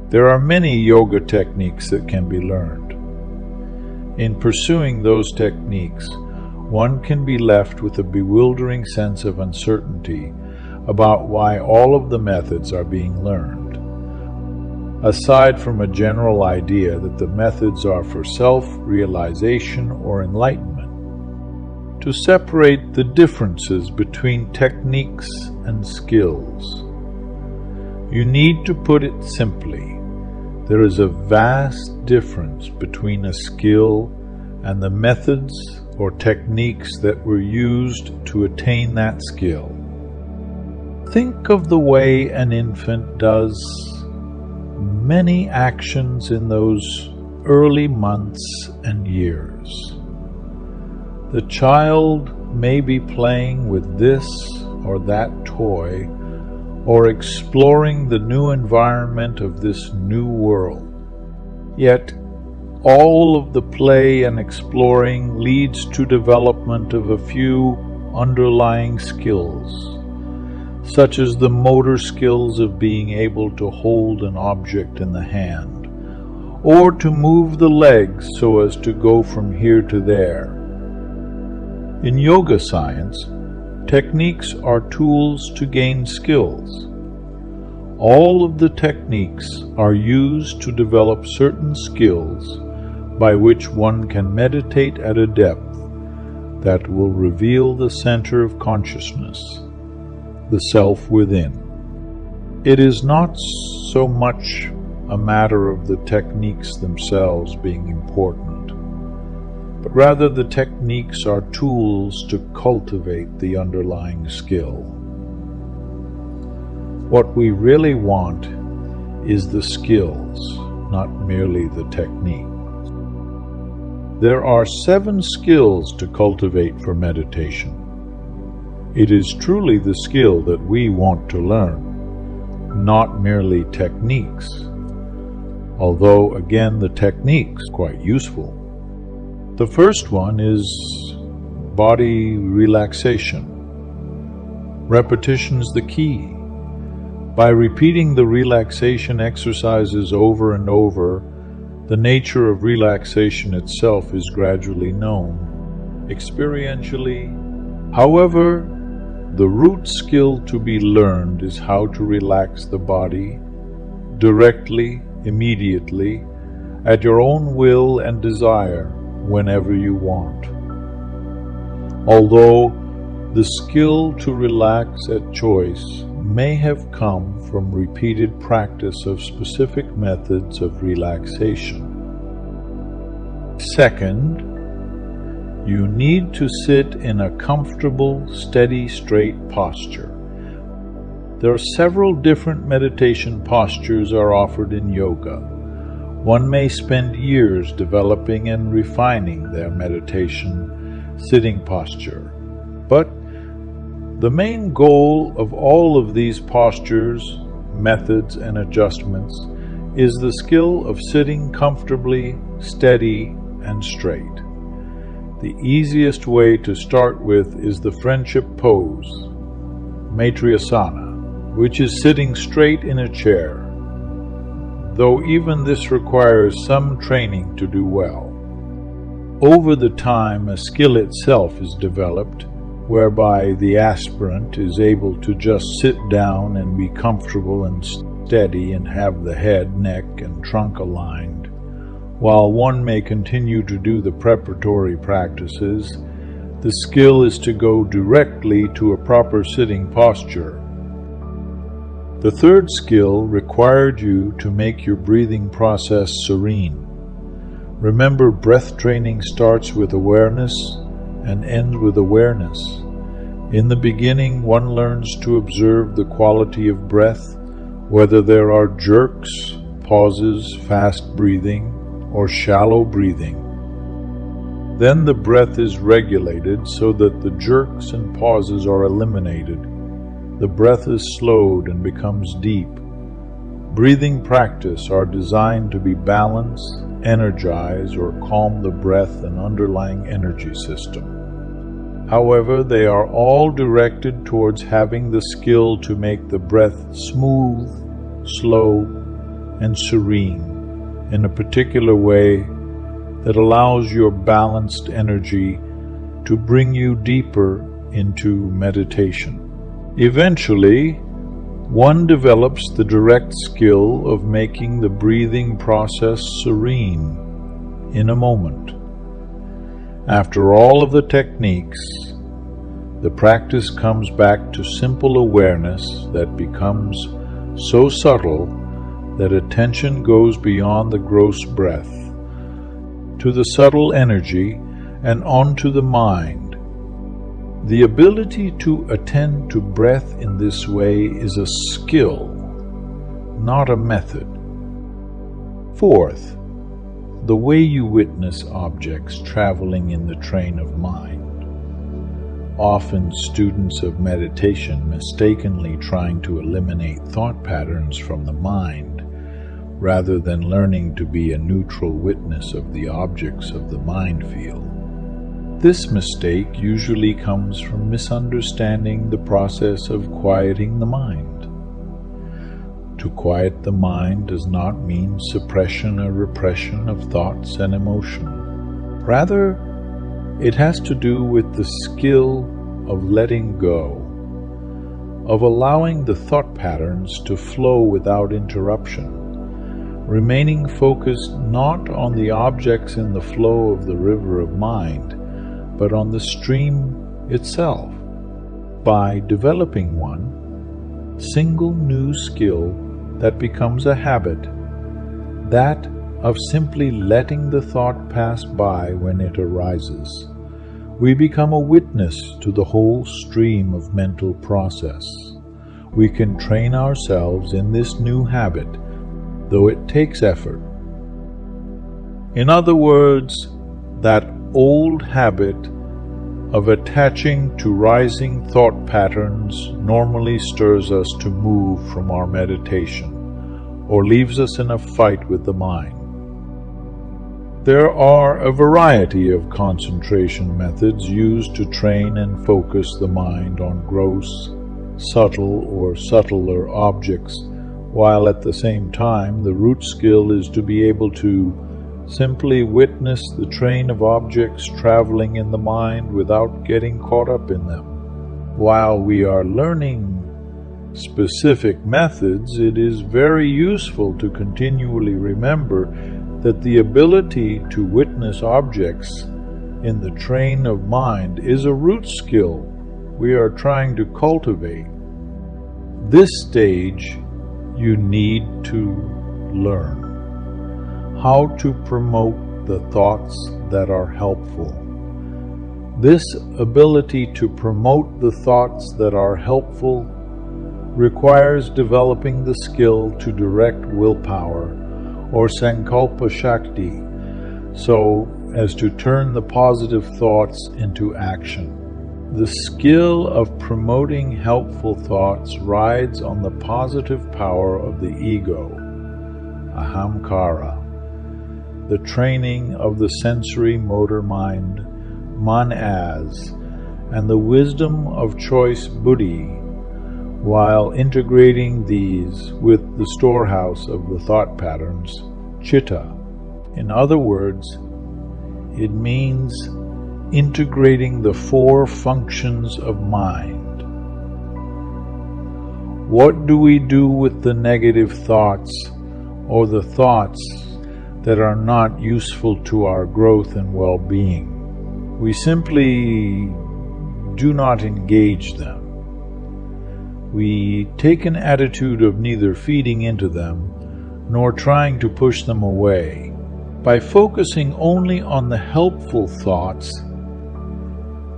There are many yoga techniques that can be learned. In pursuing those techniques, one can be left with a bewildering sense of uncertainty about why all of the methods are being learned, aside from a general idea that the methods are for self-realization or enlightenment. To separate the differences between techniques and skills, you need to put it simply. There is a vast difference between a skill and the methods or techniques that were used to attain that skill. Think of the way an infant does many actions in those early months and years. The child may be playing with this or that toy, or exploring the new environment of this new world. Yet, all of the play and exploring leads to development of a few underlying skills, such as the motor skills of being able to hold an object in the hand, or to move the legs so as to go from here to there. In yoga science, techniques are tools to gain skills. All of the techniques are used to develop certain skills by which one can meditate at a depth that will reveal the center of consciousness, the self within. It is not so much a matter of the techniques themselves being important, but rather the techniques are tools to cultivate the underlying skill. What we really want is the skills, not merely the technique. There are 7 skills to cultivate for meditation. It is truly the skill that we want to learn, not merely techniques, although again the techniques are quite useful. The first one is body relaxation. Repetition is the key. By repeating the relaxation exercises over and over, the nature of relaxation itself is gradually known, experientially. However, the root skill to be learned is how to relax the body directly, immediately, at your own will and desire, whenever you want. Although the skill to relax at choice may have come from repeated practice of specific methods of relaxation. Second, you need to sit in a comfortable, steady, straight posture. There are several different meditation postures are offered in yoga. One may spend years developing and refining their meditation sitting posture, but the main goal of all of these postures, methods, and adjustments is the skill of sitting comfortably, steady, and straight. The easiest way to start with is the friendship pose, Maitri-asana, which is sitting straight in a chair, though even this requires some training to do well. Over the time, a skill itself is developed, whereby the aspirant is able to just sit down and be comfortable and steady and have the head, neck, and trunk aligned. While one may continue to do the preparatory practices, the skill is to go directly to a proper sitting posture. The third skill required you to make your breathing process serene. Remember, breath training starts with awareness and ends with awareness. In the beginning, one learns to observe the quality of breath, whether there are jerks, pauses, fast breathing, or shallow breathing. Then the breath is regulated so that the jerks and pauses are eliminated. The breath is slowed and becomes deep. Breathing practice are designed to be balance, energize, or calm the breath and underlying energy system. However, they are all directed towards having the skill to make the breath smooth, slow, and serene in a particular way that allows your balanced energy to bring you deeper into meditation. Eventually, one develops the direct skill of making the breathing process serene in a moment. After all of the techniques, the practice comes back to simple awareness that becomes so subtle that attention goes beyond the gross breath, to the subtle energy and onto the mind. The ability to attend to breath in this way is a skill, not a method. Fourth, the way you witness objects traveling in the train of mind. Often students of meditation mistakenly trying to eliminate thought patterns from the mind, rather than learning to be a neutral witness of the objects of the mind field. This mistake usually comes from misunderstanding the process of quieting the mind. To quiet the mind does not mean suppression or repression of thoughts and emotion. Rather, it has to do with the skill of letting go, of allowing the thought patterns to flow without interruption, remaining focused not on the objects in the flow of the river of mind, but on the stream itself. By developing one single new skill that becomes a habit, that of simply letting the thought pass by when it arises, we become a witness to the whole stream of mental process. We can train ourselves in this new habit, though it takes effort. In other words, that old habit of attaching to rising thought patterns normally stirs us to move from our meditation, or leaves us in a fight with the mind. There are a variety of concentration methods used to train and focus the mind on gross, subtle, or subtler objects, while at the same time the root skill is to be able to simply witness the train of objects traveling in the mind without getting caught up in them. While we are learning specific methods, it is very useful to continually remember that the ability to witness objects in the train of mind is a root skill we are trying to cultivate. This stage you need to learn how to promote the thoughts that are helpful. This ability to promote the thoughts that are helpful requires developing the skill to direct willpower, or sankalpa shakti, so as to turn the positive thoughts into action. The skill of promoting helpful thoughts rides on the positive power of the ego, ahamkara, the training of the sensory motor mind, manas, and the wisdom of choice buddhi, while integrating these with the storehouse of the thought patterns, chitta. In other words, it means integrating the four functions of mind. What do we do with the negative thoughts, or the thoughts that are not useful to our growth and well-being? We simply do not engage them. We take an attitude of neither feeding into them nor trying to push them away. By focusing only on the helpful thoughts,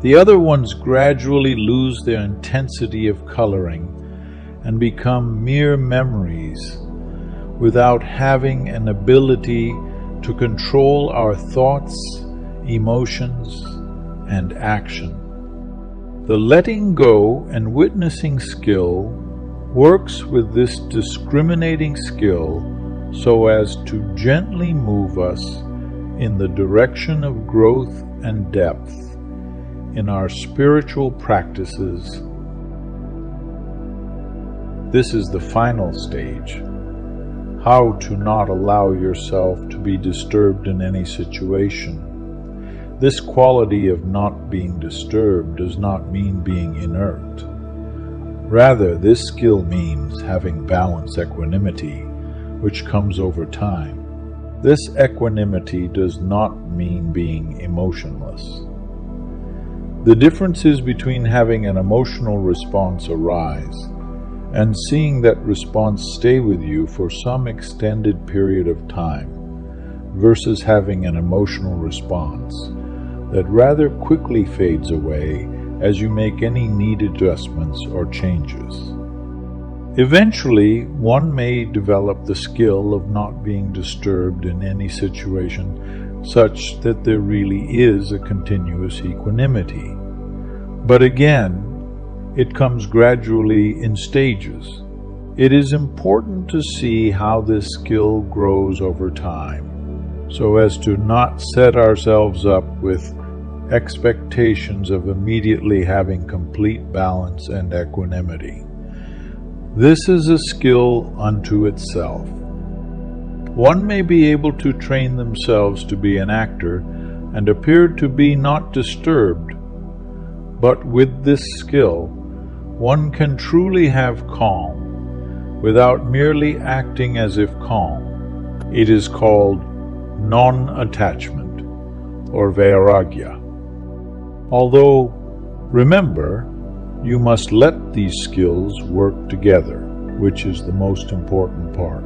the other ones gradually lose their intensity of coloring and become mere memories, without having an ability to control our thoughts, emotions, and action. The letting go and witnessing skill works with this discriminating skill so as to gently move us in the direction of growth and depth in our spiritual practices. This is the final stage, how to not allow yourself to be disturbed in any situation. This quality of not being disturbed does not mean being inert. Rather, this skill means having balanced equanimity, which comes over time. This equanimity does not mean being emotionless. The differences between having an emotional response arise and seeing that response stay with you for some extended period of time versus having an emotional response that rather quickly fades away as you make any needed adjustments or changes. Eventually, one may develop the skill of not being disturbed in any situation such that there really is a continuous equanimity. But again, it comes gradually in stages. It is important to see how this skill grows over time, so as to not set ourselves up with expectations of immediately having complete balance and equanimity. This is a skill unto itself. One may be able to train themselves to be an actor and appear to be not disturbed, but with this skill, one can truly have calm without merely acting as if calm. It is called non-attachment or vairagya. Although, remember, you must let these skills work together, which is the most important part.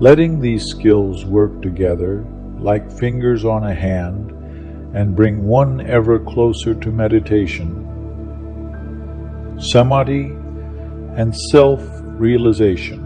Letting these skills work together like fingers on a hand and bring one ever closer to meditation, samadhi, and self-realization.